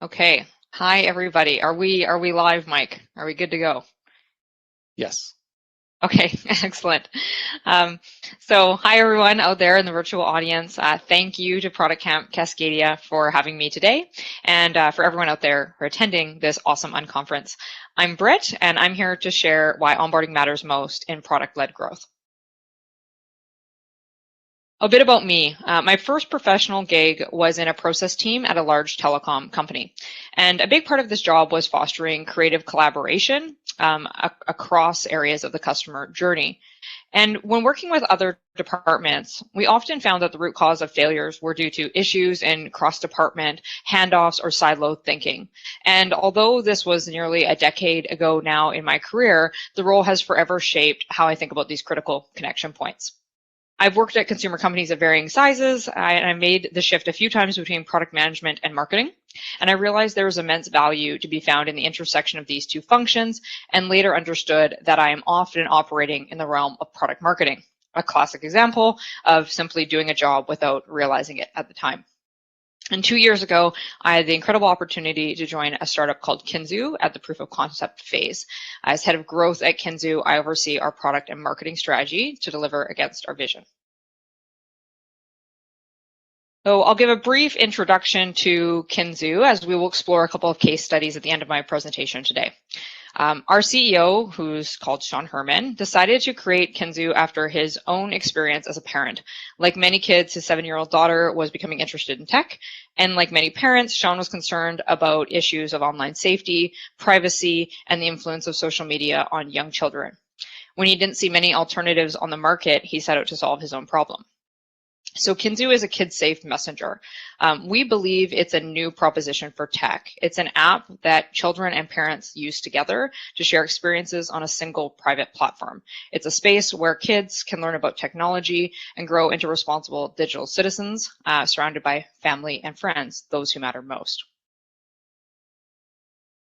Okay. Hi, everybody. Are we live, Mike? Are we good to go? Yes. Okay, excellent. So hi, everyone out there in the virtual audience. Thank you to ProductCamp Cascadia for having me today, and for everyone out there for attending this awesome unconference. I'm Britt, and I'm here to share why onboarding matters most in product-led growth. A bit about me. My first professional gig was in a process team at a large telecom company. And a big part of this job was fostering creative collaboration across areas of the customer journey. And when working with other departments, we often found that the root cause of failures were due to issues in cross-department handoffs or siloed thinking. And although this was nearly a decade ago now in my career, the role has forever shaped how I think about these critical connection points. I've worked at consumer companies of varying sizes, and I made the shift a few times between product management and marketing. And I realized there was immense value to be found in the intersection of these two functions, and later understood that I am often operating in the realm of product marketing, a classic example of simply doing a job without realizing it at the time. And 2 years ago, I had the incredible opportunity to join a startup called Kinzu at the proof of concept phase. As head of growth at Kinzu, I oversee our product and marketing strategy to deliver against our vision. So I'll give a brief introduction to Kinzu as we will explore a couple of case studies at the end of my presentation today. Our CEO, who's called Sean Herman, decided to create Kinzu after his own experience as a parent. Like many kids, his 7-year-old daughter was becoming interested in tech, and like many parents, Sean was concerned about issues of online safety, privacy, and the influence of social media on young children. When he didn't see many alternatives on the market, he set out to solve his own problem. So Kinzu is a kid-safe messenger. We believe it's a new proposition for tech. It's an app that children and parents use together to share experiences on a single private platform. It's a space where kids can learn about technology and grow into responsible digital citizens, surrounded by family and friends, those who matter most.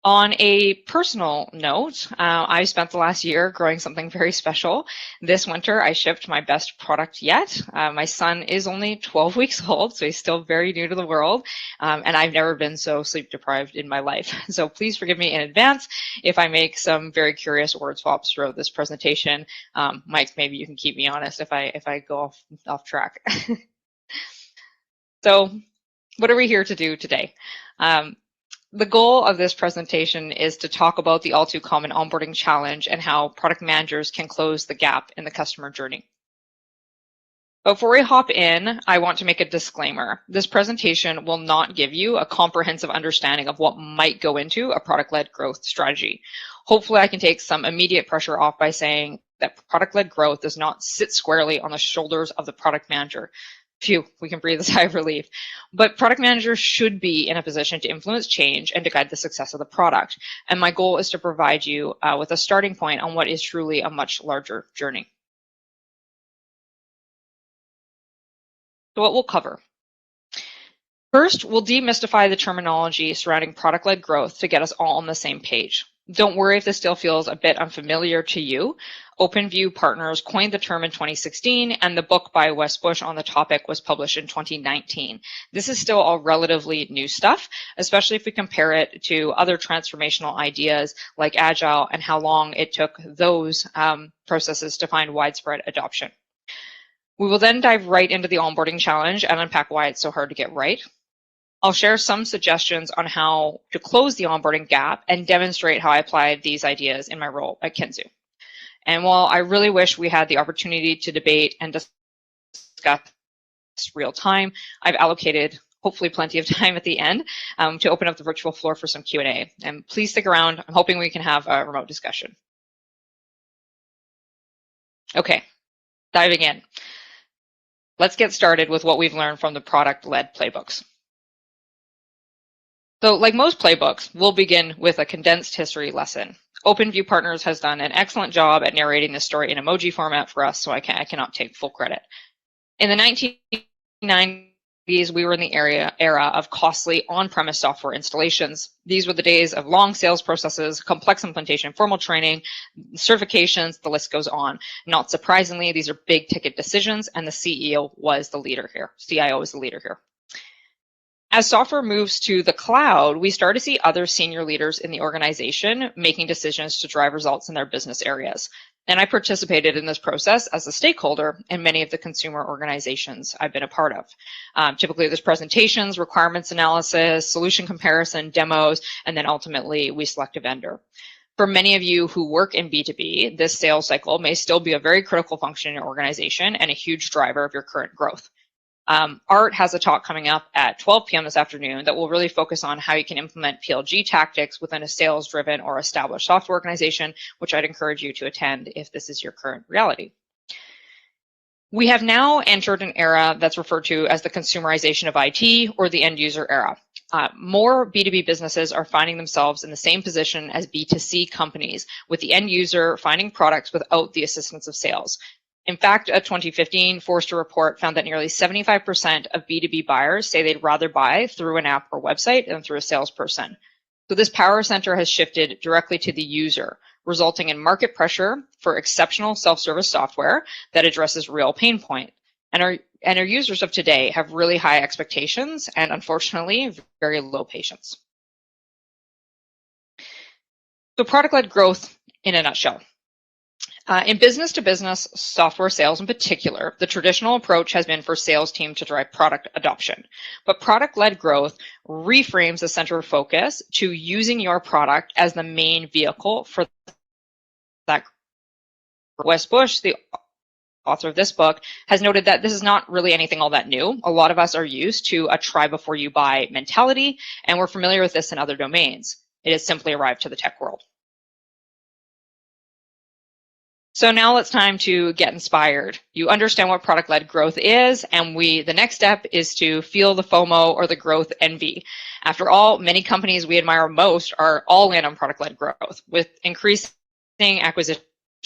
On a personal note, I spent the last year growing something very special. This winter, I shipped my best product yet. My son is only 12 weeks old, so he's still very new to the world, and I've never been so sleep deprived in my life. So please forgive me in advance if I make some very curious word swaps throughout this presentation. Mike, maybe you can keep me honest if I go off track. So what are we here to do today? The goal of this presentation is to talk about the all too common onboarding challenge and how product managers can close the gap in the customer journey. Before we hop in, I want to make a disclaimer. This presentation will not give you a comprehensive understanding of what might go into a product-led growth strategy. Hopefully, I can take some immediate pressure off by saying that product-led growth does not sit squarely on the shoulders of the product manager. Phew, we can breathe a sigh of relief. But product managers should be in a position to influence change and to guide the success of the product. And my goal is to provide you with a starting point on what is truly a much larger journey. So what we'll cover. First, we'll demystify the terminology surrounding product-led growth to get us all on the same page. Don't worry if this still feels a bit unfamiliar to you. OpenView Partners coined the term in 2016, and the book by Wes Bush on the topic was published in 2019. This is still all relatively new stuff, especially if we compare it to other transformational ideas like Agile and how long it took those processes to find widespread adoption. We will then dive right into the onboarding challenge and unpack why it's so hard to get right. I'll share some suggestions on how to close the onboarding gap and demonstrate how I applied these ideas in my role at Kinzu. And while I really wish we had the opportunity to debate and discuss real time, I've allocated hopefully plenty of time at the end to open up the virtual floor for some Q&A. And please stick around. I'm hoping we can have a remote discussion. Okay, diving in. Let's get started with what we've learned from the product-led playbooks. So like most playbooks, we'll begin with a condensed history lesson. OpenView Partners has done an excellent job at narrating this story in emoji format for us, so I cannot take full credit. In the 1990s, we were in the era of costly on-premise software installations. These were the days of long sales processes, complex implementation, formal training, certifications, the list goes on. Not surprisingly, these are big ticket decisions, and the CEO was the leader here. CIO was the leader here. As software moves to the cloud, we start to see other senior leaders in the organization making decisions to drive results in their business areas. And I participated in this process as a stakeholder in many of the consumer organizations I've been a part of. Typically, there's presentations, requirements analysis, solution comparison, demos, and then ultimately we select a vendor. For many of you who work in B2B, this sales cycle may still be a very critical function in your organization and a huge driver of your current growth. Art has a talk coming up at 12 p.m. this afternoon that will really focus on how you can implement PLG tactics within a sales-driven or established software organization, which I'd encourage you to attend if this is your current reality. We have now entered an era that's referred to as the consumerization of IT or the end user era. More B2B businesses are finding themselves in the same position as B2C companies, with the end user finding products without the assistance of sales. In fact, a 2015 Forrester report found that nearly 75% of B2B buyers say they'd rather buy through an app or website than through a salesperson. So this power center has shifted directly to the user, resulting in market pressure for exceptional self-service software that addresses real pain point. And our users of today have really high expectations and, unfortunately, very low patience. So product-led growth in a nutshell. In business-to-business software sales in particular, the traditional approach has been for sales team to drive product adoption. But product-led growth reframes the center of focus to using your product as the main vehicle for that. Wes Bush, the author of this book, has noted that this is not really anything all that new. A lot of us are used to a try before you buy mentality, and we're familiar with this in other domains. It has simply arrived to the tech world. So now it's time to get inspired. You understand what product-led growth is, and the next step is to feel the FOMO or the growth envy. After all, many companies we admire most are all in on product-led growth. With increasing acquisition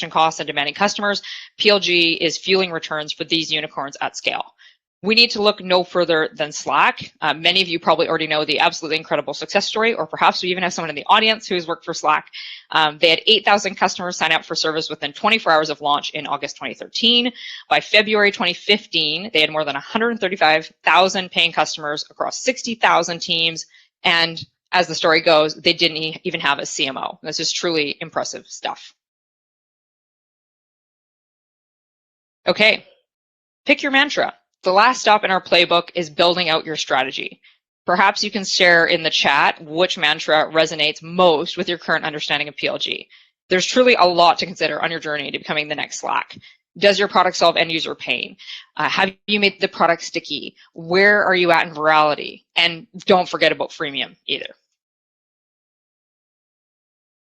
costs and demanding customers, PLG is fueling returns for these unicorns at scale. We need to look no further than Slack. Many of you probably already know the absolutely incredible success story, or perhaps we even have someone in the audience who has worked for Slack. They had 8,000 customers sign up for service within 24 hours of launch in August 2013. By February 2015, they had more than 135,000 paying customers across 60,000 teams. And as the story goes, they didn't even have a CMO. This is truly impressive stuff. Okay, pick your mantra. The last stop in our playbook is building out your strategy. Perhaps you can share in the chat which mantra resonates most with your current understanding of PLG. There's truly a lot to consider on your journey to becoming the next Slack. Does your product solve end user pain? Have you made the product sticky? Where are you at in virality? And don't forget about freemium either.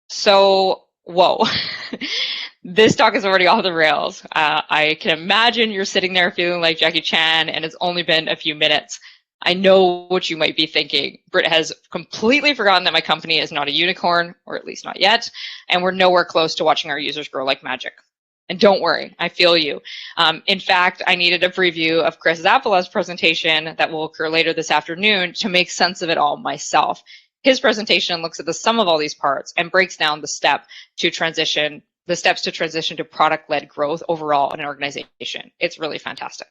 So, whoa. This talk is already off the rails. I can imagine you're sitting there feeling like Jackie Chan and it's only been a few minutes. I know what you might be thinking. Britt has completely forgotten that my company is not a unicorn, or at least not yet, and we're nowhere close to watching our users grow like magic. And don't worry, I feel you. In fact, I needed a preview of Chris Zappala's presentation that will occur later this afternoon to make sense of it all myself. His presentation looks at the sum of all these parts and breaks down the steps to transition to product-led growth overall in an organization. It's really fantastic.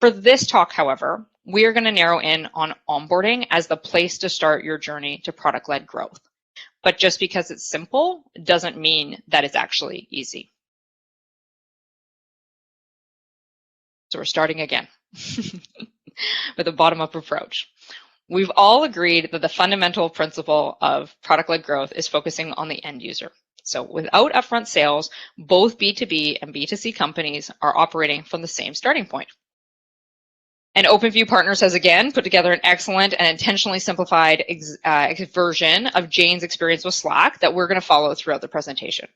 For this talk, however, we are going to narrow in on onboarding as the place to start your journey to product-led growth. But just because it's simple doesn't mean that it's actually easy. So we're starting again with a bottom-up approach. We've all agreed that the fundamental principle of product-led growth is focusing on the end user. So without upfront sales, both B2B and B2C companies are operating from the same starting point. And OpenView Partners has again put together an excellent and intentionally simplified version of Jane's experience with Slack that we're going to follow throughout the presentation.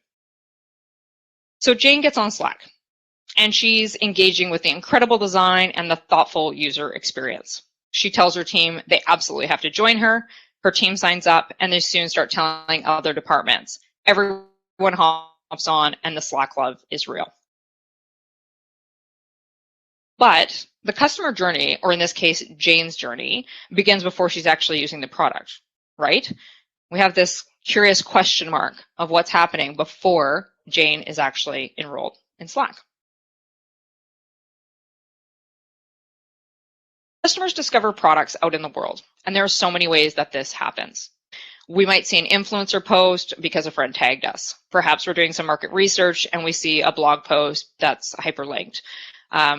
So Jane gets on Slack, and she's engaging with the incredible design and the thoughtful user experience. She tells her team they absolutely have to join her. Her team signs up, and they soon start telling other departments. Everyone hops on, and the Slack love is real. But the customer journey, or in this case, Jane's journey, begins before she's actually using the product, right? We have this curious question mark of what's happening before Jane is actually enrolled in Slack. Customers discover products out in the world, and there are so many ways that this happens. We might see an influencer post because a friend tagged us. Perhaps we're doing some market research and we see a blog post that's hyperlinked.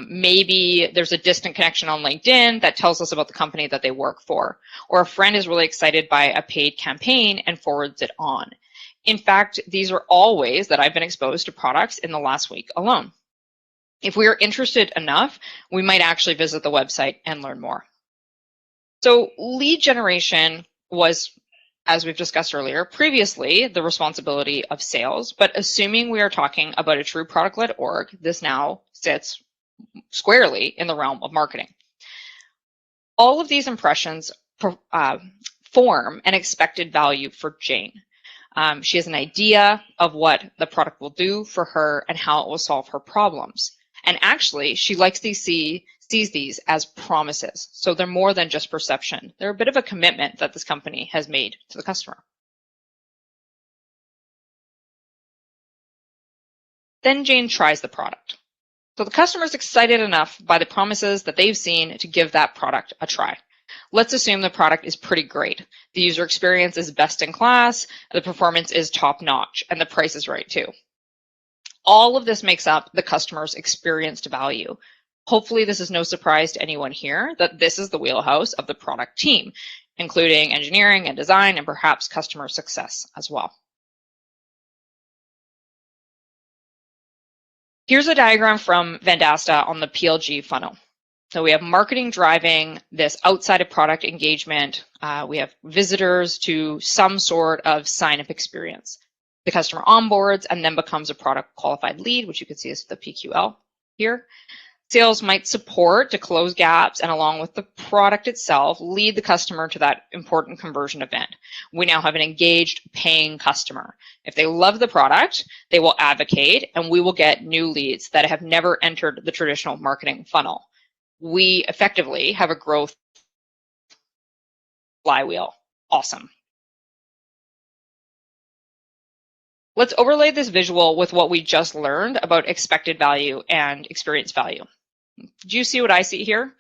Maybe there's a distant connection on LinkedIn that tells us about the company that they work for, or a friend is really excited by a paid campaign and forwards it on. In fact, these are all ways that I've been exposed to products in the last week alone. If we are interested enough, we might actually visit the website and learn more. So lead generation was, as we've discussed earlier, previously the responsibility of sales, but assuming we are talking about a true product-led org, this now sits squarely in the realm of marketing. All of these impressions form an expected value for Jane. She has an idea of what the product will do for her and how it will solve her problems. And actually, she likes to sees these as promises. So they're more than just perception. They're a bit of a commitment that this company has made to the customer. Then Jane tries the product. So the customer is excited enough by the promises that they've seen to give that product a try. Let's assume the product is pretty great. The user experience is best in class, the performance is top notch, and the price is right too. All of this makes up the customer's experienced value. Hopefully this is no surprise to anyone here that this is the wheelhouse of the product team, including engineering and design and perhaps customer success as well. Here's a diagram from Vendasta on the PLG funnel. So we have marketing driving this outside of product engagement. We have visitors to some sort of sign-up experience. The customer onboards and then becomes a product qualified lead, which you can see is the PQL here. Sales might support to close gaps and along with the product itself, lead the customer to that important conversion event. We now have an engaged paying customer. If they love the product, they will advocate and we will get new leads that have never entered the traditional marketing funnel. We effectively have a growth flywheel. Awesome. Let's overlay this visual with what we just learned about expected value and experience value. Do you see what I see here?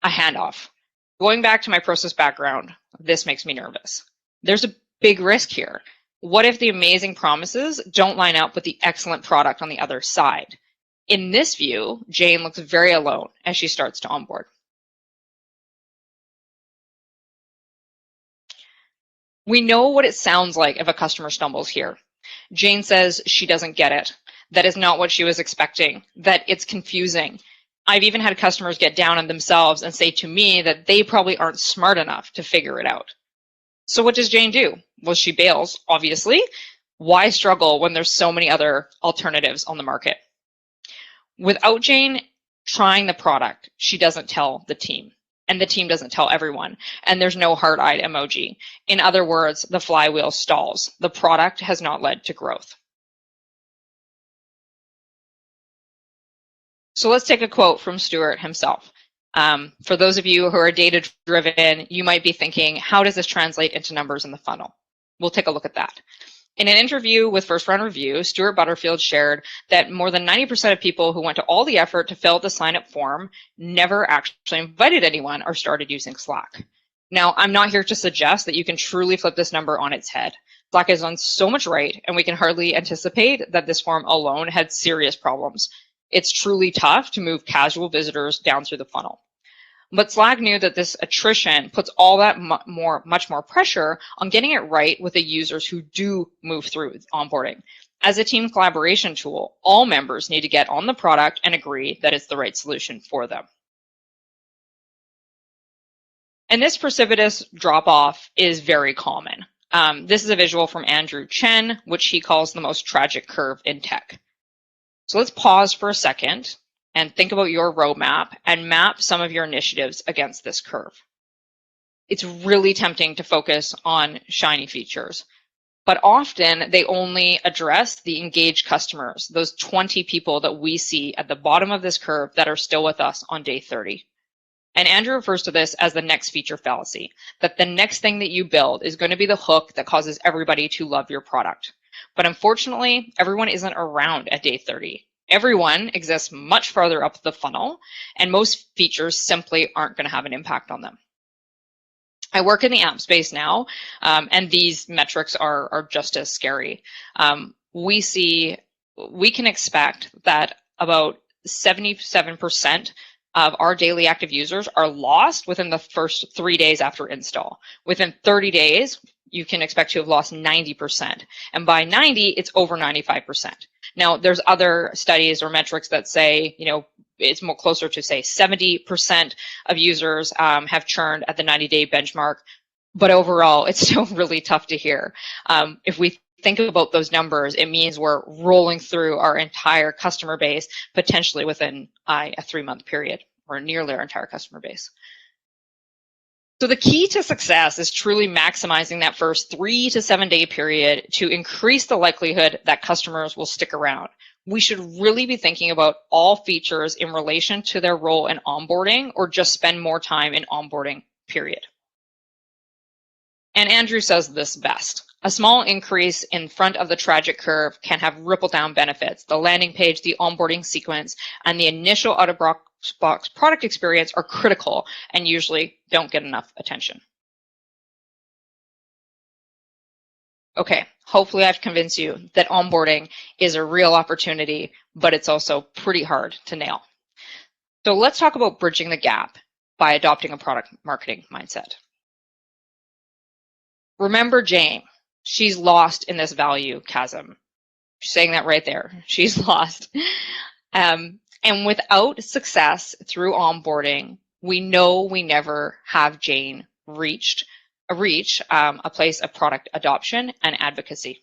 A handoff. Going back to my process background, this makes me nervous. There's a big risk here. What if the amazing promises don't line up with the excellent product on the other side? In this view, Jane looks very alone as she starts to onboard. We know what it sounds like if a customer stumbles here. Jane says she doesn't get it. That is not what she was expecting, that it's confusing. I've even had customers get down on themselves and say to me that they probably aren't smart enough to figure it out. So what does Jane do? Well, she bails, obviously. Why struggle when there's so many other alternatives on the market? Without Jane trying the product, she doesn't tell the team. And the team doesn't tell everyone. And there's no heart-eyed emoji. In other words, the flywheel stalls. The product has not led to growth. So let's take a quote from Stuart himself. For those of you who are data-driven, you might be thinking, how does this translate into numbers in the funnel? We'll take a look at that. In an interview with First Round Review, Stuart Butterfield shared that more than 90% of people who went to all the effort to fill out the sign-up form never actually invited anyone or started using Slack. Now, I'm not here to suggest that you can truly flip this number on its head. Slack has done so much right, and we can hardly anticipate that this form alone had serious problems. It's truly tough to move casual visitors down through the funnel. But Slack knew that this attrition puts all that much more pressure on getting it right with the users who do move through onboarding. As a team collaboration tool, all members need to get on the product and agree that it's the right solution for them. And this precipitous drop-off is very common. This is a visual from Andrew Chen, which he calls the most tragic curve in tech. So let's pause for a second and think about your roadmap and map some of your initiatives against this curve. It's really tempting to focus on shiny features, but often they only address the engaged customers, those 20 people that we see at the bottom of this curve that are still with us on day 30. And Andrew refers to this as the next feature fallacy, that the next thing that you build is going to be the hook that causes everybody to love your product. But unfortunately, everyone isn't around at day 30. Everyone exists much farther up the funnel, and most features simply aren't going to have an impact on them. I work in the app space now, and these metrics are just as scary. We can expect that about 77% of our daily active users are lost within the first 3 days after install. Within 30 days, you can expect to have lost 90%. And by 90, it's over 95%. Now, there's other studies or metrics that say, it's more closer to, say, 70% of users have churned at the 90-day benchmark. But overall, it's still really tough to hear. If we think about those numbers, it means we're rolling through our entire customer base, potentially within a 3-month period, or nearly our entire customer base. So the key to success is truly maximizing that first 3 to 7 day period to increase the likelihood that customers will stick around. We should really be thinking about all features in relation to their role in onboarding, or just spend more time in onboarding, period. And Andrew says this best: a small increase in front of the tragic curve can have ripple down benefits. The landing page, the onboarding sequence, and the initial out-of-box product experience are critical and usually don't get enough attention. Okay, hopefully I've convinced you that onboarding is a real opportunity, but it's also pretty hard to nail. So let's talk about bridging the gap by adopting a product marketing mindset. Remember Jane. She's lost in this value chasm. She's saying that right there. She's lost. And without success through onboarding, we know we never have Jane reach a place of product adoption and advocacy.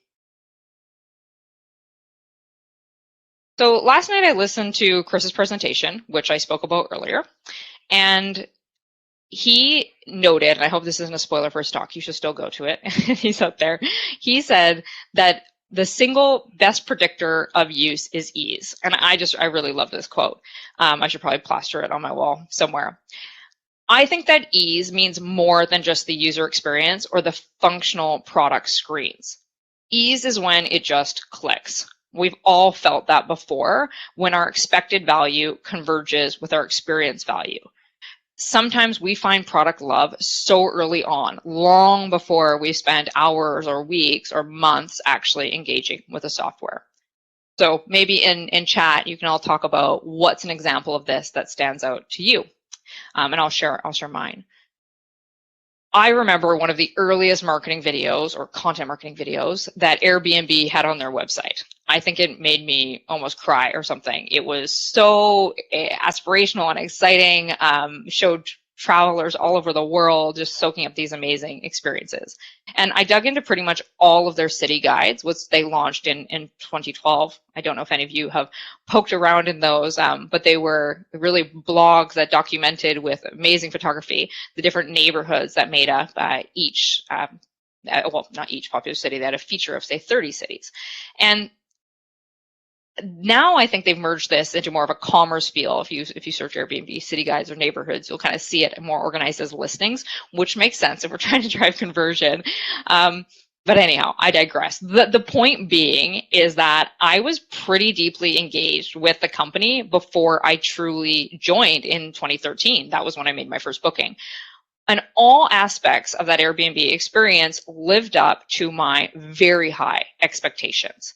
So last night I listened to Chris's presentation, which I spoke about earlier, and he noted, and I hope this isn't a spoiler for his talk, you should still go to it, he's up there. He said that the single best predictor of use is ease. And I really love this quote. I should probably plaster it on my wall somewhere. I think that ease means more than just the user experience or the functional product screens. Ease is when it just clicks. We've all felt that before, when our expected value converges with our experience value. Sometimes we find product love so early on, long before we spend hours or weeks or months actually engaging with the software. So maybe in chat, you can all talk about what's an example of this that stands out to you. And I'll share mine. I remember one of the earliest marketing videos or content marketing videos that Airbnb had on their website. I think it made me almost cry or something. It was so aspirational and exciting, showed travelers all over the world just soaking up these amazing experiences. And I dug into pretty much all of their city guides, which they launched in 2012. I don't know if any of you have poked around in those, but they were really blogs that documented with amazing photography the different neighborhoods that made up each, well, not each popular city. They had a feature of, say, 30 cities. And now I think they've merged this into more of a commerce feel. If you search Airbnb city guides or neighborhoods, you'll kind of see it more organized as listings, which makes sense if we're trying to drive conversion. But anyhow, I digress. The point being is that I was pretty deeply engaged with the company before I truly joined in 2013. That was when I made my first booking. And all aspects of that Airbnb experience lived up to my very high expectations.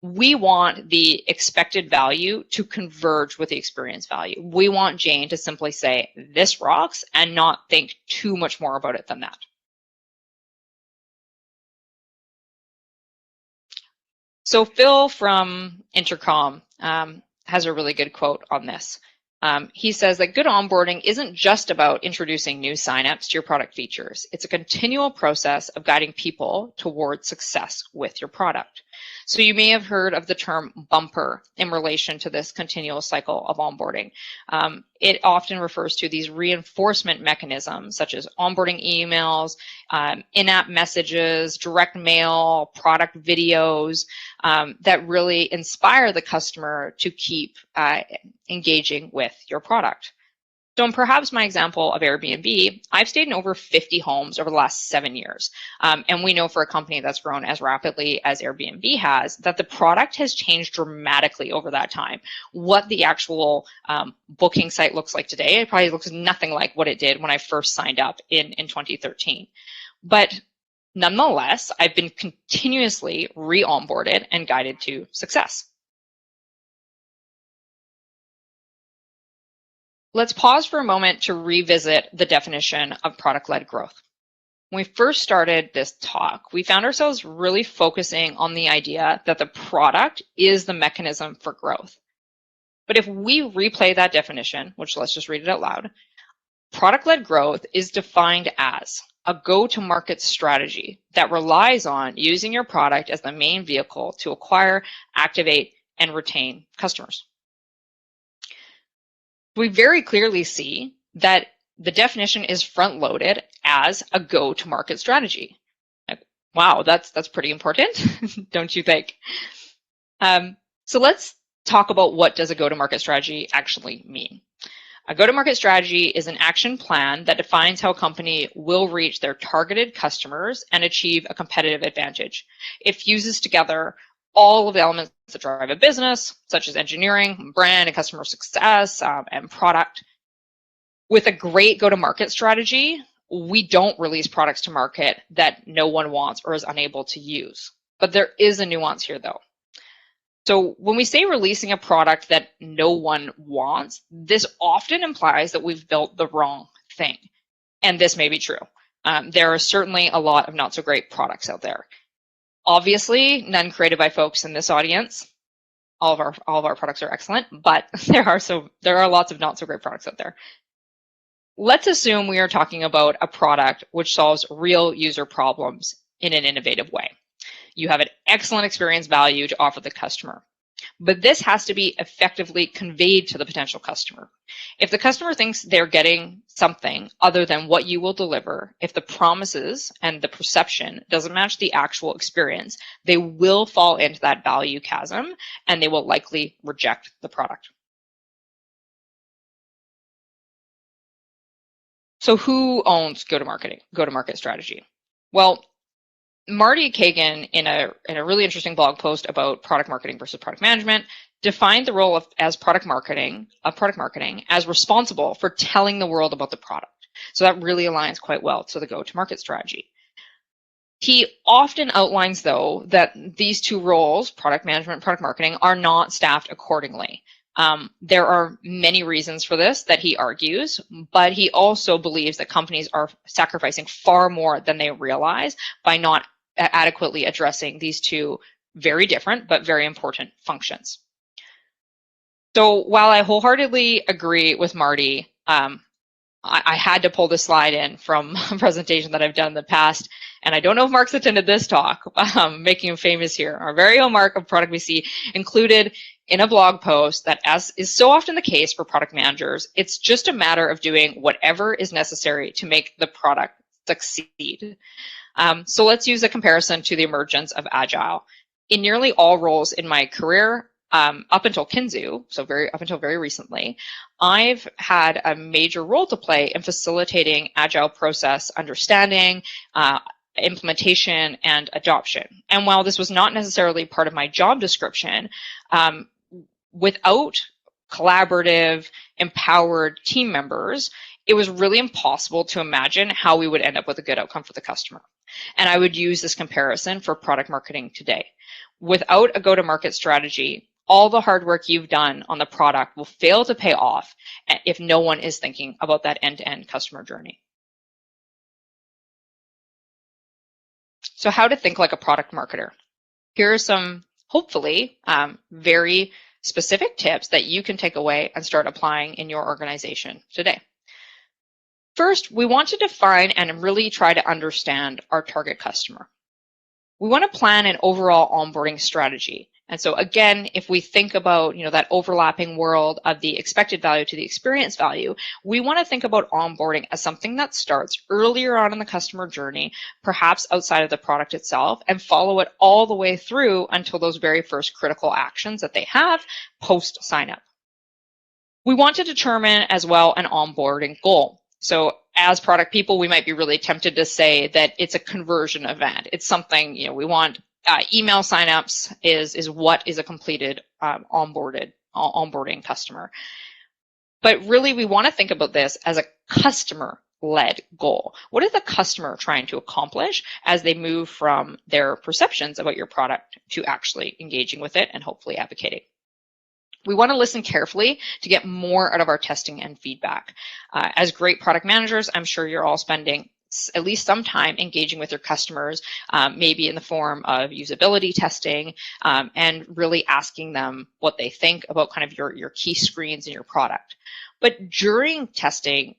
We want the expected value to converge with the experience value. We want Jane to simply say, this rocks, and not think too much more about it than that. So Phil from Intercom has a really good quote on this. He says that good onboarding isn't just about introducing new signups to your product features. It's a continual process of guiding people towards success with your product. So you may have heard of the term bumper in relation to this continual cycle of onboarding. It often refers to these reinforcement mechanisms such as onboarding emails, in-app messages, direct mail, product videos that really inspire the customer to keep engaging with your product. So in perhaps my example of Airbnb, I've stayed in over 50 homes over the last 7 years. And we know for a company that's grown as rapidly as Airbnb has, that the product has changed dramatically over that time. What the actual booking site looks like today, it probably looks nothing like what it did when I first signed up in 2013. But nonetheless, I've been continuously re-onboarded and guided to success. Let's pause for a moment to revisit the definition of product-led growth. When we first started this talk, we found ourselves really focusing on the idea that the product is the mechanism for growth. But if we replay that definition, which let's just read it out loud, product-led growth is defined as a go-to-market strategy that relies on using your product as the main vehicle to acquire, activate, and retain customers. We very clearly see that the definition is front-loaded as a go-to-market strategy. Like, wow, that's pretty important, don't you think? So let's talk about what does a go-to-market strategy actually mean. A go-to-market strategy is an action plan that defines how a company will reach their targeted customers and achieve a competitive advantage. It fuses together all of the elements that drive a business, such as engineering, brand, and customer success, and product. With a great go-to-market strategy, we don't release products to market that no one wants or is unable to use. But there is a nuance here, though. So when we say releasing a product that no one wants, this often implies that we've built the wrong thing. And this may be true. There are certainly a lot of not so great products out there. Obviously, none created by folks in this audience. All of our products are excellent, but there are lots of not so great products out there. Let's assume we are talking about a product which solves real user problems in an innovative way. You have an excellent experience value to offer the customer, but this has to be effectively conveyed to the potential customer. If the customer thinks they're getting something other than what you will deliver, if the promises and the perception doesn't match the actual experience, they will fall into that value chasm and they will likely reject the product. So who owns go-to-market strategy? Well, Marty Kagan, in a really interesting blog post about product marketing versus product management, defined the role of product marketing as responsible for telling the world about the product. So that really aligns quite well to the go-to-market strategy. He often outlines, though, that these two roles, product management and product marketing, are not staffed accordingly. There are many reasons for this that he argues, but he also believes that companies are sacrificing far more than they realize by not adequately addressing these two very different but very important functions. So while I wholeheartedly agree with Marty, I had to pull this slide in from a presentation that I've done in the past, and I don't know if Mark's attended this talk, making him famous here. Our very own Mark of Product VC included in a blog post that, as is so often the case for product managers, it's just a matter of doing whatever is necessary to make the product succeed. So let's use a comparison to the emergence of Agile. In nearly all roles in my career, up until Kinzu, so up until very recently, I've had a major role to play in facilitating Agile process understanding, implementation, and adoption. And while this was not necessarily part of my job description, without collaborative, empowered team members, it was really impossible to imagine how we would end up with a good outcome for the customer. And I would use this comparison for product marketing today. Without a go-to-market strategy, all the hard work you've done on the product will fail to pay off if no one is thinking about that end-to-end customer journey. So how to think like a product marketer. Here are some, hopefully, very specific tips that you can take away and start applying in your organization today. First, we want to define and really try to understand our target customer. We want to plan an overall onboarding strategy. And so again, if we think about that overlapping world of the expected value to the experience value, we want to think about onboarding as something that starts earlier on in the customer journey, perhaps outside of the product itself, and follow it all the way through until those very first critical actions that they have post sign up. We want to determine as well an onboarding goal. So as product people, we might be really tempted to say that it's a conversion event. It's something, we want email signups is what is a completed onboarding customer. But really, we want to think about this as a customer-led goal. What is the customer trying to accomplish as they move from their perceptions about your product to actually engaging with it and hopefully advocating? We want to listen carefully to get more out of our testing and feedback. As great product managers, I'm sure you're all spending at least some time engaging with your customers, maybe in the form of usability testing, and really asking them what they think about kind of your key screens in your product. But during testing,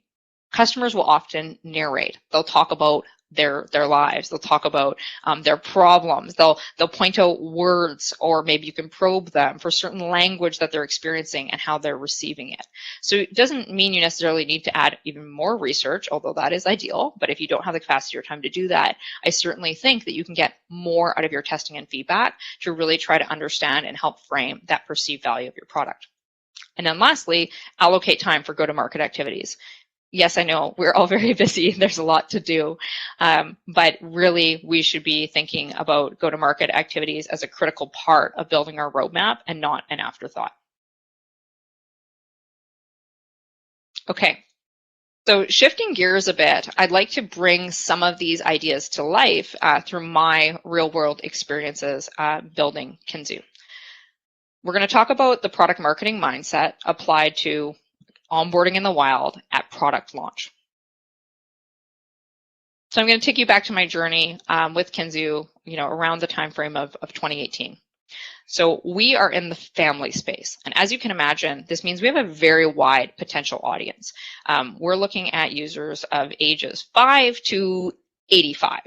customers will often narrate. They'll talk about their lives. They'll talk about their problems. They'll point out words, or maybe you can probe them for certain language that they're experiencing and how they're receiving it. So it doesn't mean you necessarily need to add even more research, although that is ideal. But if you don't have the capacity or time to do that, I certainly think that you can get more out of your testing and feedback to really try to understand and help frame that perceived value of your product. And then lastly, allocate time for go-to-market activities. Yes, I know we're all very busy. There's a lot to do, but really we should be thinking about go-to-market activities as a critical part of building our roadmap and not an afterthought. Okay, so shifting gears a bit, I'd like to bring some of these ideas to life through my real-world experiences building Kinzu. We're going to talk about the product marketing mindset applied to onboarding in the wild at product launch. So I'm going to take you back to my journey with Kinzu, around the time frame of 2018. So we are in the family space. And as you can imagine, this means we have a very wide potential audience. We're looking at users of ages 5 to 85.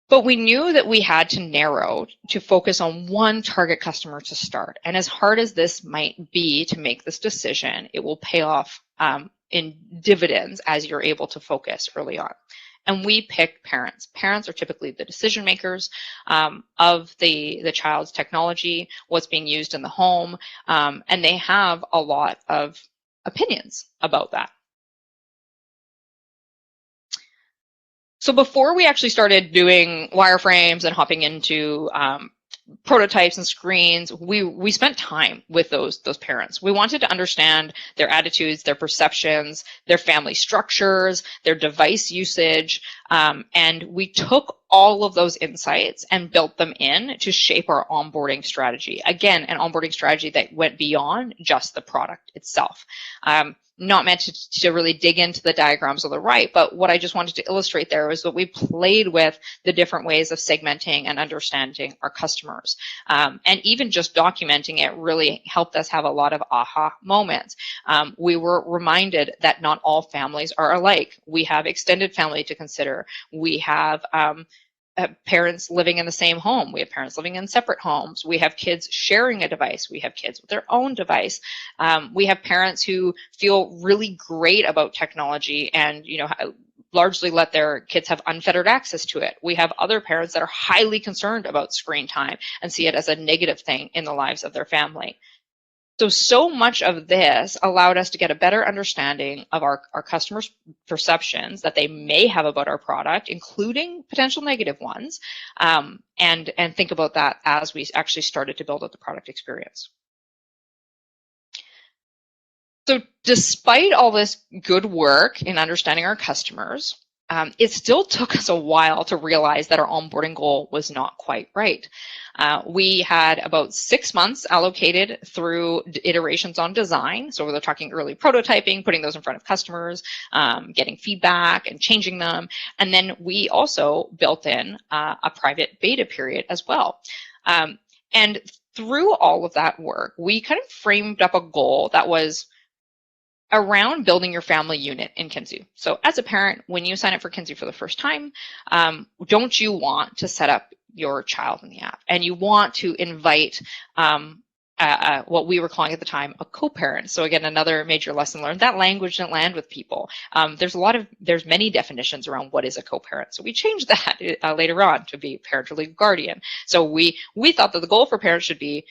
But we knew that we had to narrow to focus on one target customer to start. And as hard as this might be to make this decision, it will pay off in dividends as you're able to focus early on. And we picked parents. Parents are typically the decision makers of the child's technology, what's being used in the home, and they have a lot of opinions about that. So before we actually started doing wireframes and hopping into prototypes and screens, we spent time with those parents. We wanted to understand their attitudes, their perceptions, their family structures, their device usage, and we took all of those insights and built them in to shape our onboarding strategy. Again, an onboarding strategy that went beyond just the product itself. Not meant to really dig into the diagrams on the right, but what I just wanted to illustrate there was that we played with the different ways of segmenting and understanding our customers. And even just documenting it really helped us have a lot of aha moments. We were reminded that not all families are alike. We have extended family to consider. We have parents living in the same home. We have parents living in separate homes. We have kids sharing a device. We have kids with their own device. We have parents who feel really great about technology and, largely let their kids have unfettered access to it. We have other parents that are highly concerned about screen time and see it as a negative thing in the lives of their family. So much of this allowed us to get a better understanding of our customers' perceptions that they may have about our product, including potential negative ones, and think about that as we actually started to build out the product experience. So despite all this good work in understanding our customers, it still took us a while to realize that our onboarding goal was not quite right. We had about 6 months allocated through iterations on design. So we're talking early prototyping, putting those in front of customers, getting feedback and changing them. And then we also built in a private beta period as well. And through all of that work, we kind of framed up a goal that was around building your family unit in Kinzu. So as a parent, when you sign up for Kinzu for the first time, don't you want to set up your child in the app? And you want to invite what we were calling at the time a co-parent. So again, another major lesson learned. That language didn't land with people. There's many definitions around what is a co-parent. So we changed that later on to be parental legal guardian. So we thought that the goal for parents should be,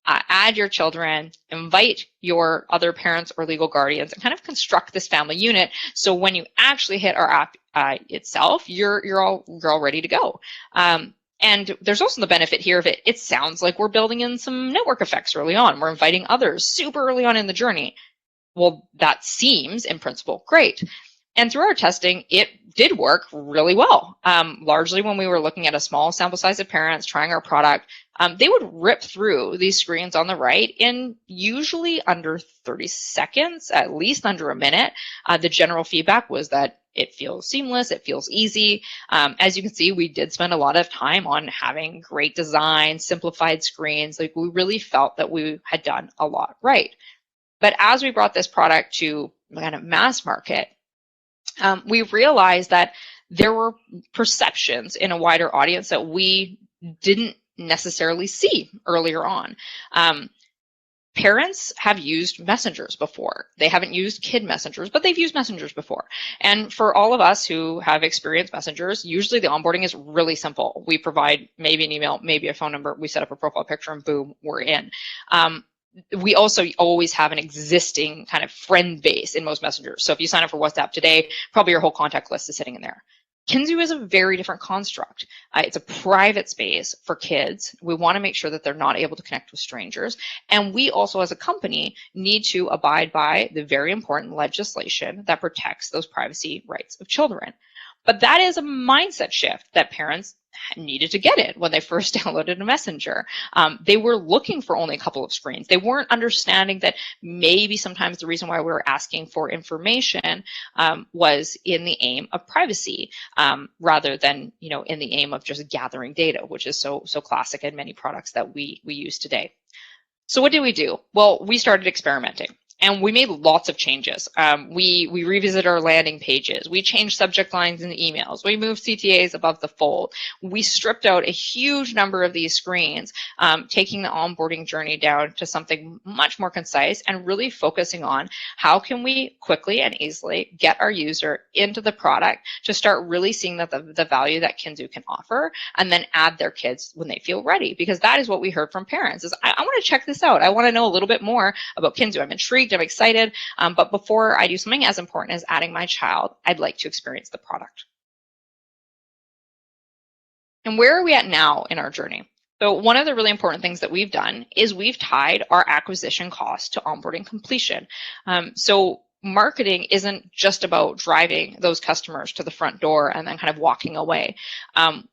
add your children, invite your other parents or legal guardians, and kind of construct this family unit. So when you actually hit our app itself, you're all ready to go. And there's also the benefit here of it sounds like we're building in some network effects early on. We're inviting others super early on in the journey. Well, that seems, in principle, great. And through our testing, it did work really well. Largely when we were looking at a small sample size of parents trying our product, they would rip through these screens on the right in usually under 30 seconds, at least under a minute. The general feedback was that it feels seamless, it feels easy. As you can see, we did spend a lot of time on having great design, simplified screens. Like, we really felt that we had done a lot right. But as we brought this product to kind of mass market, we realized that there were perceptions in a wider audience that we didn't necessarily see earlier on. Parents have used messengers before. They haven't used kid messengers, but they've used messengers before. And for all of us who have experienced messengers, usually the onboarding is really simple. We provide maybe an email, maybe a phone number, we set up a profile picture, and boom, we're in. We also always have an existing kind of friend base in most messengers. So if you sign up for WhatsApp today, probably your whole contact list is sitting in there. Kinzu is a very different construct. It's a private space for kids. We want to make sure that they're not able to connect with strangers. And we also, as a company, need to abide by the very important legislation that protects those privacy rights of children. But that is a mindset shift that parents needed to get it when they first downloaded a messenger. They were looking for only a couple of screens. They weren't understanding that maybe sometimes the reason why we were asking for information was in the aim of privacy rather than, you know, in the aim of just gathering data, which is so classic in many products that we use today. So what did we do? Well, we started experimenting. And we made lots of changes. We revisited our landing pages. We changed subject lines in the emails. We moved CTAs above the fold. We stripped out a huge number of these screens, taking the onboarding journey down to something much more concise and really focusing on how can we quickly and easily get our user into the product to start really seeing that the value that Kinzu can offer, and then add their kids when they feel ready. Because that is what we heard from parents is, I want to check this out. I want to know a little bit more about Kinzu. I'm intrigued. I'm excited, but before I do something as important as adding my child, I'd like to experience the product. And where are we at now in our journey? So one of the really important things that we've done is we've tied our acquisition cost to onboarding completion. So marketing isn't just about driving those customers to the front door and then kind of walking away.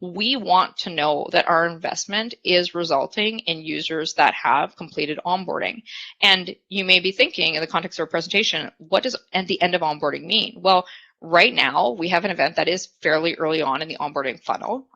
We want to know that our investment is resulting in users that have completed onboarding. And you may be thinking in the context of a presentation, what does at the end of onboarding mean? Well, right now, we have an event that is fairly early on in the onboarding funnel,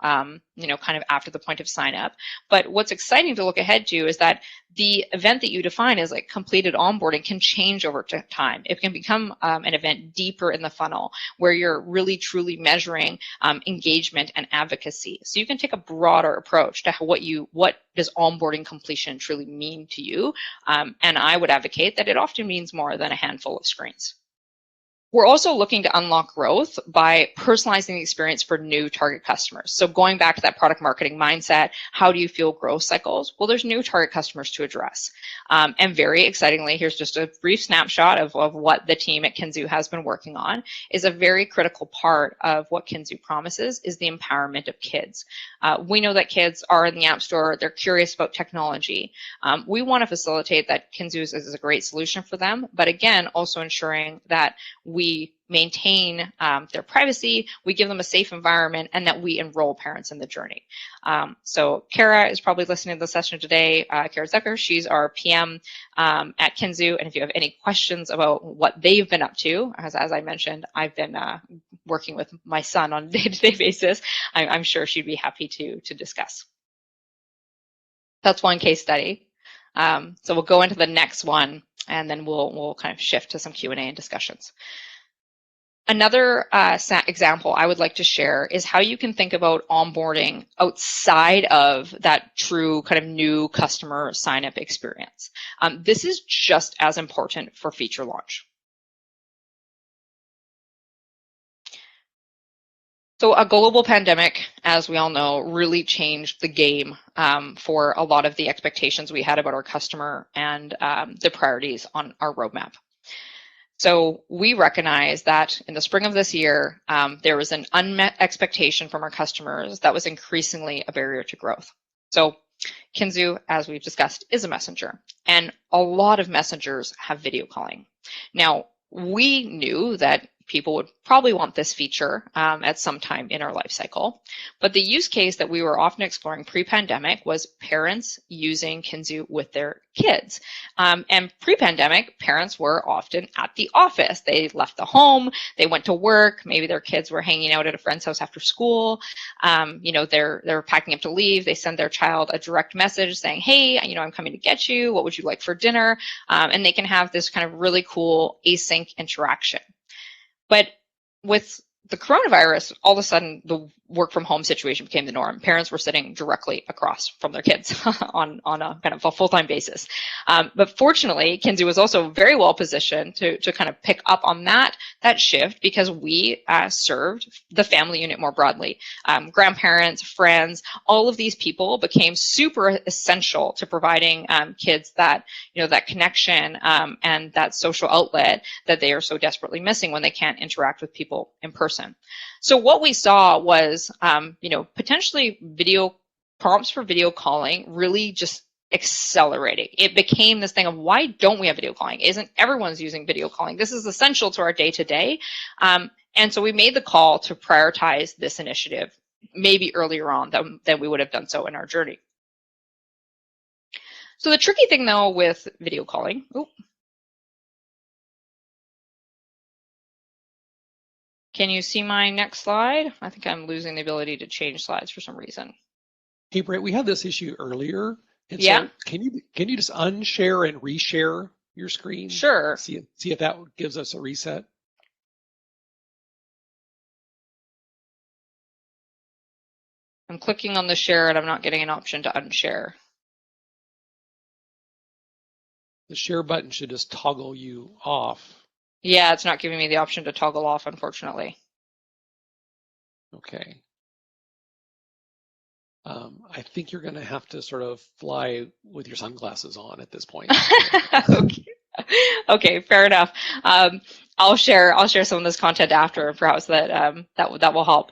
you know, kind of after the point of sign up. But what's exciting to look ahead to is that the event that you define as like completed onboarding can change over time. It can become an event deeper in the funnel where you're really truly measuring engagement and advocacy. So you can take a broader approach to what does onboarding completion truly mean to you. And I would advocate that it often means more than a handful of screens. We're also looking to unlock growth by personalizing the experience for new target customers. So going back to that product marketing mindset, how do you fuel growth cycles? Well, there's new target customers to address. And very excitingly, here's just a brief snapshot of what the team at Kinzu has been working on. Is a very critical part of what Kinzu promises is the empowerment of kids. We know that kids are in the App Store, they're curious about technology. We want to facilitate that Kinzu is a great solution for them, but again, also ensuring that we maintain their privacy, we give them a safe environment, and that we enroll parents in the journey. So Kara is probably listening to the session today. Kara Zucker, she's our PM at Kinzu, and if you have any questions about what they've been up to, as I mentioned, I've been working with my son on a day-to-day basis. I'm sure she'd be happy to discuss. That's one case study. So we'll go into the next one, and then we'll kind of shift to some Q&A and discussions. Another example I would like to share is how you can think about onboarding outside of that true kind of new customer sign-up experience. This is just as important for feature launch. So a global pandemic, as we all know, really changed the game for a lot of the expectations we had about our customer and the priorities on our roadmap. So we recognize that in the spring of this year, there was an unmet expectation from our customers that was increasingly a barrier to growth. So Kinzu, as we've discussed, is a messenger, and a lot of messengers have video calling. Now, we knew that people would probably want this feature at some time in our life cycle. But the use case that we were often exploring pre-pandemic was parents using Kinzu with their kids. And pre-pandemic, parents were often at the office. They left the home, they went to work, maybe their kids were hanging out at a friend's house after school. They're packing up to leave. They send their child a direct message saying, hey, I'm coming to get you. What would you like for dinner? And they can have this kind of really cool async interaction. But with the coronavirus, all of a sudden, the work from home situation became the norm. Parents were sitting directly across from their kids on a kind of a full-time basis. But fortunately, Kinzu was also very well positioned to kind of pick up on that shift because we served the family unit more broadly. Grandparents, friends, all of these people became super essential to providing kids that, that connection and that social outlet that they are so desperately missing when they can't interact with people in person. So what we saw was, potentially video prompts for video calling really just accelerating. It became this thing of, why don't we have video calling? Isn't everyone's using video calling? This is essential to our day-to-day. And so we made the call to prioritize this initiative maybe earlier on than we would have done so in our journey. So the tricky thing, though, with video calling, can you see my next slide? I think I'm losing the ability to change slides for some reason. Hey, Britt, we had this issue earlier. And yeah. So can you just unshare and reshare your screen? Sure. See if that gives us a reset. I'm clicking on the share and I'm not getting an option to unshare. The share button should just toggle you off. Yeah, it's not giving me the option to toggle off, unfortunately. Okay. I think you're going to have to sort of fly with your sunglasses on at this point. Okay, fair enough. I'll share some of this content after, perhaps that will help.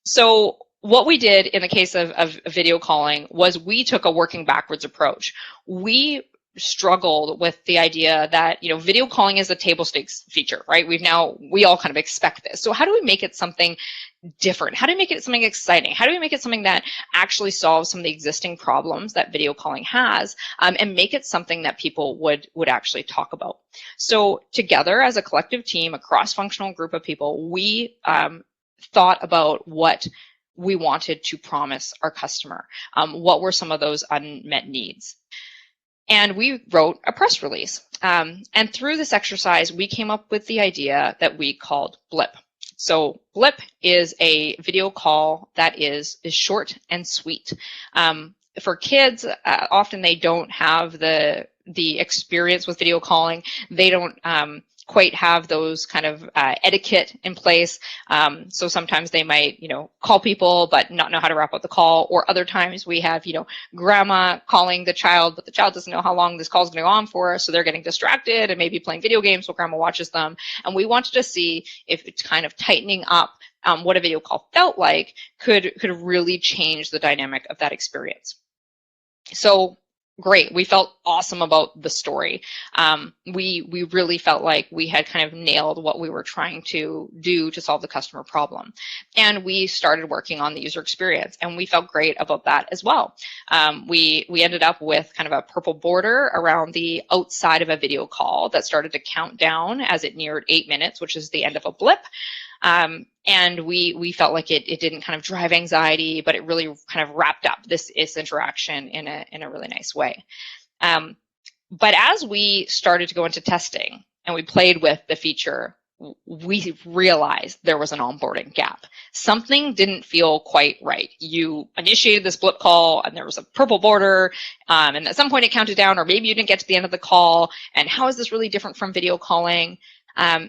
So what we did in the case of video calling was we took a working backwards approach. We struggled with the idea that, video calling is a table stakes feature, right? We all kind of expect this. So how do we make it something different? How do we make it something exciting? How do we make it something that actually solves some of the existing problems that video calling has, and make it something that people would actually talk about? So together as a collective team, a cross-functional group of people, we thought about what we wanted to promise our customer. What were some of those unmet needs? And we wrote a press release. And through this exercise, we came up with the idea that we called Blip. So Blip is a video call that is short and sweet. For kids, often they don't have the experience with video calling. They don't quite have those kind of etiquette in place. So sometimes they might, call people but not know how to wrap up the call. Or other times we have, grandma calling the child, but the child doesn't know how long this call is going to go on for. So they're getting distracted and maybe playing video games while grandma watches them. And we wanted to see if it's kind of tightening up what a video call felt like could really change the dynamic of that experience. So great. We felt awesome about the story. We really felt like we had kind of nailed what we were trying to do to solve the customer problem. And we started working on the user experience, and we felt great about that as well. We ended up with kind of a purple border around the outside of a video call that started to count down as it neared 8 minutes, which is the end of a blip. And we felt like it didn't kind of drive anxiety, but it really kind of wrapped up this interaction in a really nice way. But as we started to go into testing and we played with the feature, we realized there was an onboarding gap. Something didn't feel quite right. You initiated this blip call and there was a purple border, and at some point it counted down, or maybe you didn't get to the end of the call. And how is this really different from video calling?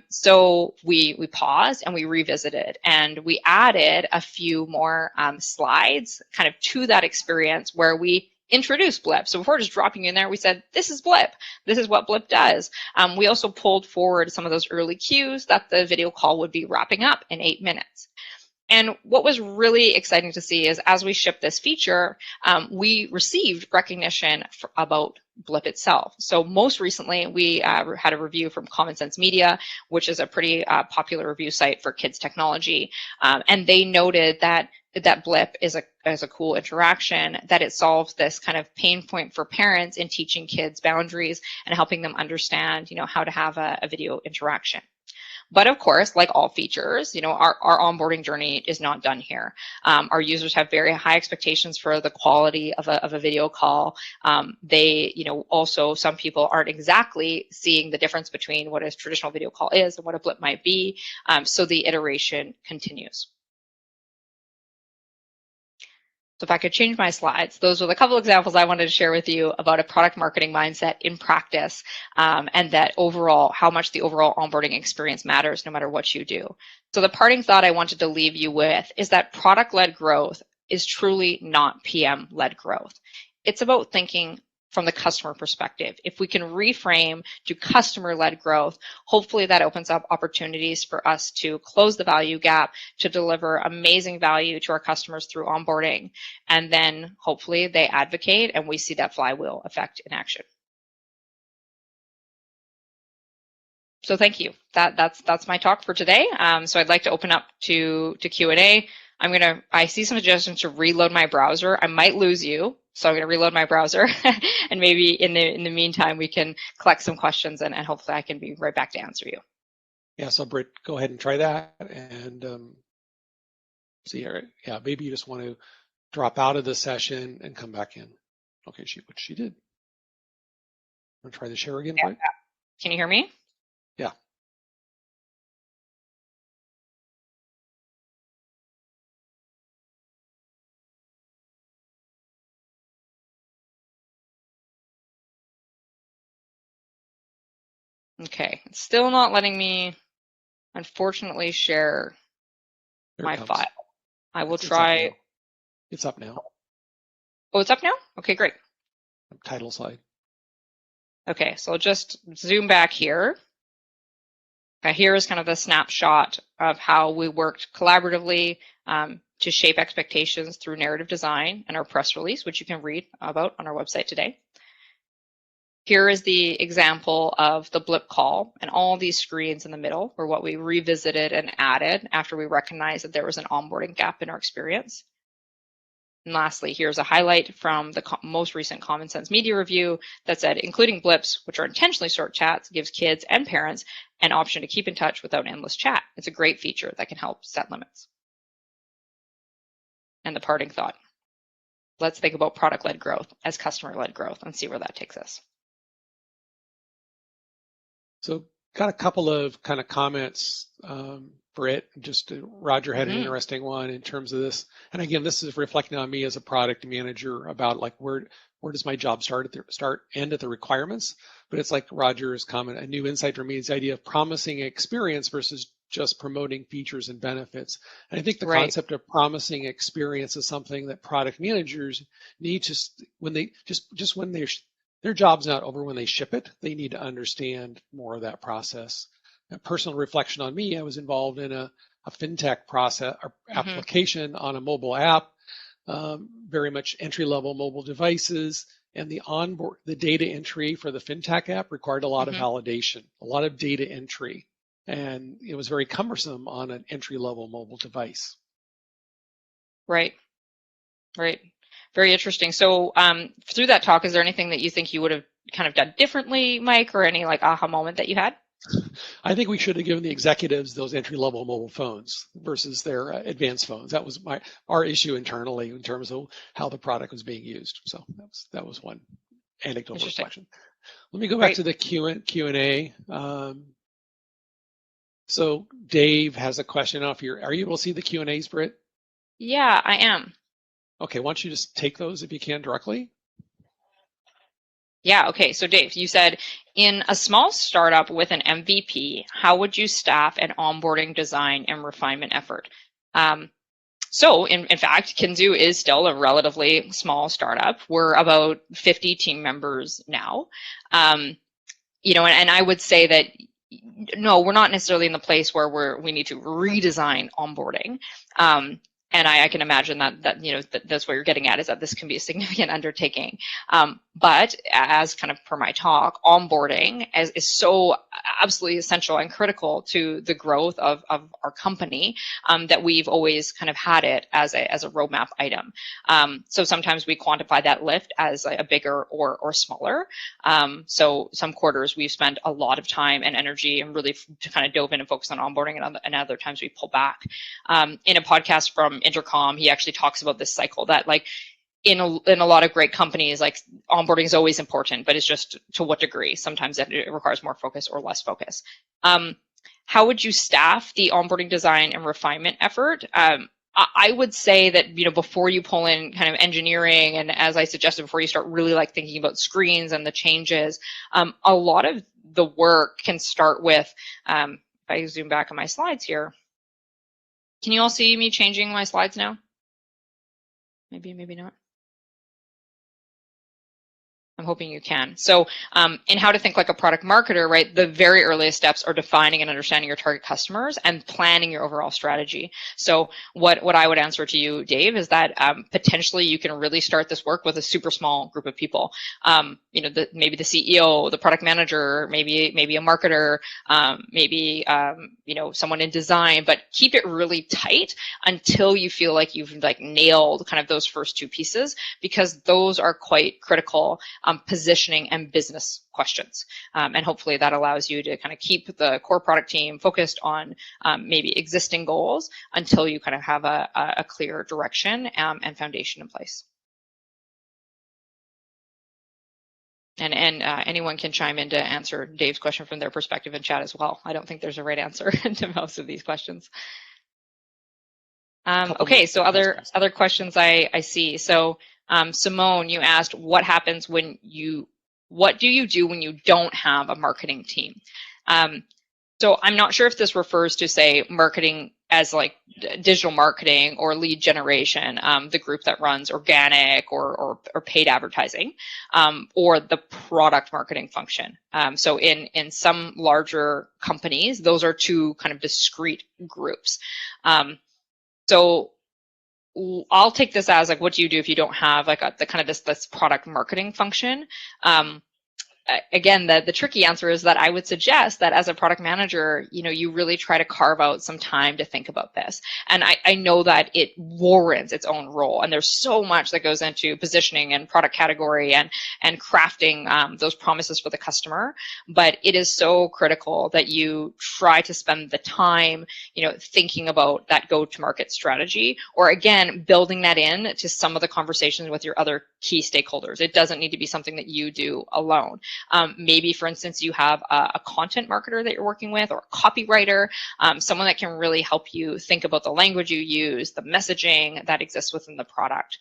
So we paused and we revisited, and we added a few more slides kind of to that experience where we introduced Blip. So before just dropping you in there, we said, this is Blip. This is what Blip does. We also pulled forward some of those early cues that the video call would be wrapping up in 8 minutes. And what was really exciting to see is as we shipped this feature, we received recognition about Blip itself. So most recently, we had a review from Common Sense Media, which is a pretty popular review site for kids technology. And they noted that Blip is a cool interaction, that it solves this kind of pain point for parents in teaching kids boundaries and helping them understand, how to have a video interaction. But of course, like all features, our onboarding journey is not done here. Our users have very high expectations for the quality of a video call. They, also some people aren't exactly seeing the difference between what a traditional video call is and what a Blip might be. So the iteration continues. So if I could change my slides, those were the couple examples I wanted to share with you about a product marketing mindset in practice, and that overall, how much the overall onboarding experience matters no matter what you do. So the parting thought I wanted to leave you with is that product-led growth is truly not PM-led growth. It's about thinking from the customer perspective. If we can reframe to customer-led growth, hopefully that opens up opportunities for us to close the value gap, to deliver amazing value to our customers through onboarding, and then hopefully they advocate and we see that flywheel effect in action. So thank you. That's my talk for today. So I'd like to open up to Q&A. I see some suggestions to reload my browser. I might lose you, so I'm going to reload my browser, and maybe in the meantime we can collect some questions, and hopefully I can be right back to answer you. Yeah, so Britt, go ahead and try that, and see here. Yeah, maybe you just want to drop out of the session and come back in. Okay, she did. Want to try the share again, Britt? Can you hear me? Yeah. Okay, it's still not letting me, unfortunately, share my file. I will try. It's up now. Oh, it's up now? Okay, great. Title slide. Okay, so I'll just zoom back here. Okay, here is kind of a snapshot of how we worked collaboratively to shape expectations through narrative design and our press release, which you can read about on our website today. Here is the example of the Blip call, and all these screens in the middle were what we revisited and added after we recognized that there was an onboarding gap in our experience. And lastly, here's a highlight from the most recent Common Sense Media review that said, including blips, which are intentionally short chats, gives kids and parents an option to keep in touch without endless chat. It's a great feature that can help set limits. And the parting thought, let's think about product-led growth as customer-led growth and see where that takes us. So got a couple of kind of comments, Britt, just Roger had an interesting one in terms of this. And again, this is reflecting on me as a product manager about like where does my job end at the requirements? But it's like Roger's comment, a new insight for me is the idea of promising experience versus just promoting features and benefits. And I think the concept of promising experience is something that product managers need to, when their job's not over when they ship it, they need to understand more of that process. A personal reflection on me, I was involved in a fintech process or application on a mobile app, very much entry-level mobile devices, and the data entry for the fintech app required a lot of validation, a lot of data entry, and it was very cumbersome on an entry-level mobile device. Right. Very interesting. So through that talk, is there anything that you think you would have kind of done differently, Mike, or any like aha moment that you had? I think we should have given the executives those entry-level mobile phones versus their advanced phones. That was our issue internally in terms of how the product was being used. So that was one anecdotal reflection. Let me go back to the Q&A. So Dave has a question off here. Are you able to see the Q&As, Britt? Yeah, I am. Okay, why don't you just take those if you can directly? Yeah, okay. So Dave, you said in a small startup with an MVP, how would you staff an onboarding, design, and refinement effort? So in fact, Kinzu is still a relatively small startup. We're about 50 team members now. You know, and I would say that no, we're not necessarily in the place where we need to redesign onboarding. And I can imagine that you know that's what you're getting at, is that this can be a significant undertaking. But as kind of per my talk, onboarding is so absolutely essential and critical to the growth of our company, that we've always kind of had it as a roadmap item. So sometimes we quantify that lift as a bigger or smaller. So some quarters we've spent a lot of time and energy and really to kind of dove in and focus on onboarding, and other times we pull back. In a podcast from Intercom, he actually talks about this cycle that like in a lot of great companies, like onboarding is always important, but it's just to what degree. Sometimes it requires more focus or less focus. How would you staff the onboarding, design, and refinement effort? I would say that, you know, before you pull in kind of engineering, and as I suggested, before you start really like thinking about screens and the changes, a lot of the work can start with, if I zoom back on my slides here, can you all see me changing my slides now? Maybe, maybe not. I'm hoping you can. So in how to think like a product marketer, right, the very earliest steps are defining and understanding your target customers and planning your overall strategy. So what I would answer to you, Dave, is that potentially you can really start this work with a super small group of people. You know, maybe the CEO, the product manager, maybe a marketer, maybe you know, someone in design, but keep it really tight until you feel like you've like nailed kind of those first two pieces, because those are quite critical. Positioning and business questions. And hopefully that allows you to kind of keep the core product team focused on maybe existing goals until you kind of have a clear direction and foundation in place. And anyone can chime in to answer Dave's question from their perspective in chat as well. I don't think there's a right answer to most of these questions. Okay, so other questions I see. So Simone, you asked, what happens when what do you do when you don't have a marketing team? So I'm not sure if this refers to, say, marketing as like digital marketing or lead generation, the group that runs organic or paid advertising, or the product marketing function. So in some larger companies, those are two kind of discrete groups. So I'll take this as like, what do you do if you don't have like the kind of this product marketing function? Again, the tricky answer is that I would suggest that as a product manager, you know, you really try to carve out some time to think about this. And I know that it warrants its own role, and there's so much that goes into positioning and product category and crafting those promises for the customer. But it is so critical that you try to spend the time, you know, thinking about that go-to-market strategy, or again, building that in to some of the conversations with your other key stakeholders. It doesn't need to be something that you do alone. Maybe, for instance, you have a content marketer that you're working with, or a copywriter, someone that can really help you think about the language you use, the messaging that exists within the product.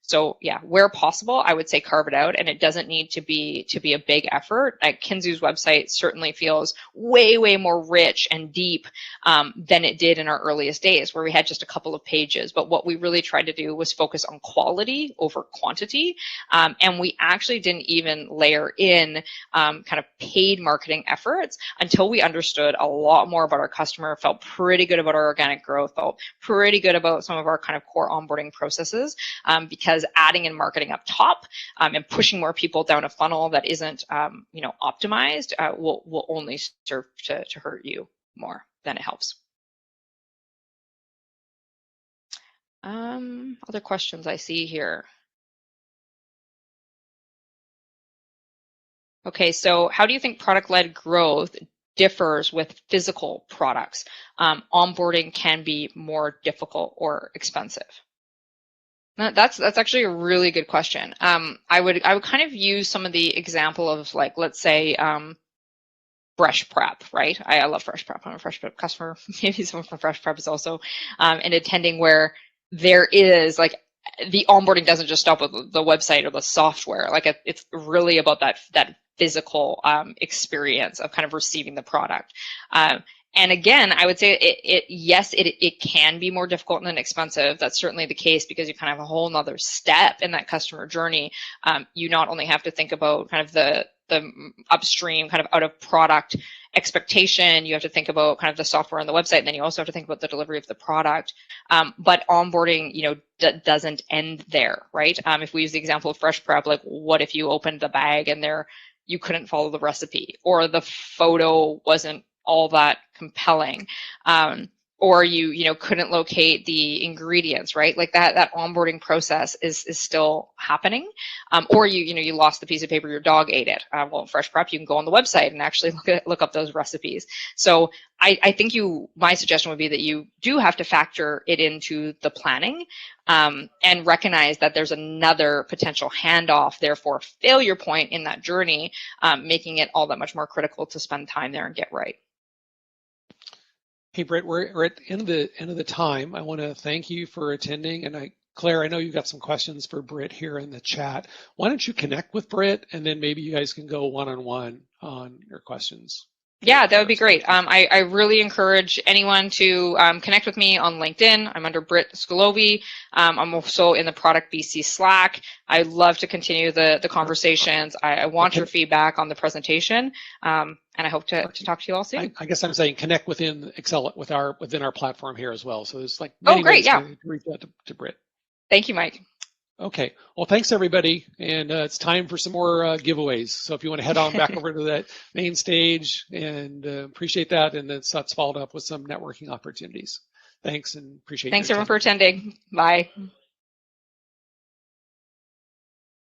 So yeah, where possible, I would say carve it out, and it doesn't need to be a big effort. Kinzu's website certainly feels way more rich and deep than it did in our earliest days, where we had just a couple of pages. But what we really tried to do was focus on quality over quantity, and we actually didn't even layer in kind of paid marketing efforts until we understood a lot more about our customer, felt pretty good about our organic growth, felt pretty good about some of our kind of core onboarding processes, because adding in marketing up top and pushing more people down a funnel that isn't you know, optimized will only serve to hurt you more than it helps. Other questions I see here. Okay, so how do you think product-led growth differs with physical products? Onboarding can be more difficult or expensive. That's actually a really good question. I would kind of use some of the example of, like, let's say fresh prep, right? I love fresh prep. I'm a fresh prep customer. Maybe someone from fresh prep is also in attending, where there is like the onboarding doesn't just stop with the website or the software. Like it's really about that physical experience of kind of receiving the product. And again, I would say yes, it can be more difficult and expensive. That's certainly the case because you kind of have a whole nother step in that customer journey. You not only have to think about kind of the upstream kind of out of product expectation, you have to think about kind of the software on the website, and then you also have to think about the delivery of the product. But onboarding, doesn't end there, right? If we use the example of fresh prep, like what if you opened the bag and you couldn't follow the recipe, or the photo wasn't all that compelling, or you couldn't locate the ingredients, right? Like that onboarding process is still happening, or you lost the piece of paper, your dog ate it. Well, in Fresh Prep, you can go on the website and actually look up those recipes. So I think my suggestion would be that you do have to factor it into the planning, and recognize that there's another potential handoff, therefore failure point in that journey, making it all that much more critical to spend time there and get right. Hey, Britt, we're at the end of the time. I want to thank you for attending. And Claire, I know you've got some questions for Britt here in the chat. Why don't you connect with Britt, and then maybe you guys can go one-on-one on your questions. Yeah, that would be great. I really encourage anyone to connect with me on LinkedIn. I'm under Britt Skolovy. I'm also in the Product BC Slack. I love to continue the conversations. I want your feedback on the presentation, and I hope to talk to you all soon. I guess I'm saying connect within Excel within our platform here as well. So there's like many ways to reach out to Britt. Thank you, Mike. Okay, well, thanks everybody, and it's time for some more giveaways. So if you want to head on back over to that main stage, and appreciate that, and then that's followed up with some networking opportunities. Thanks, and appreciate. Thanks everyone for attending. Bye.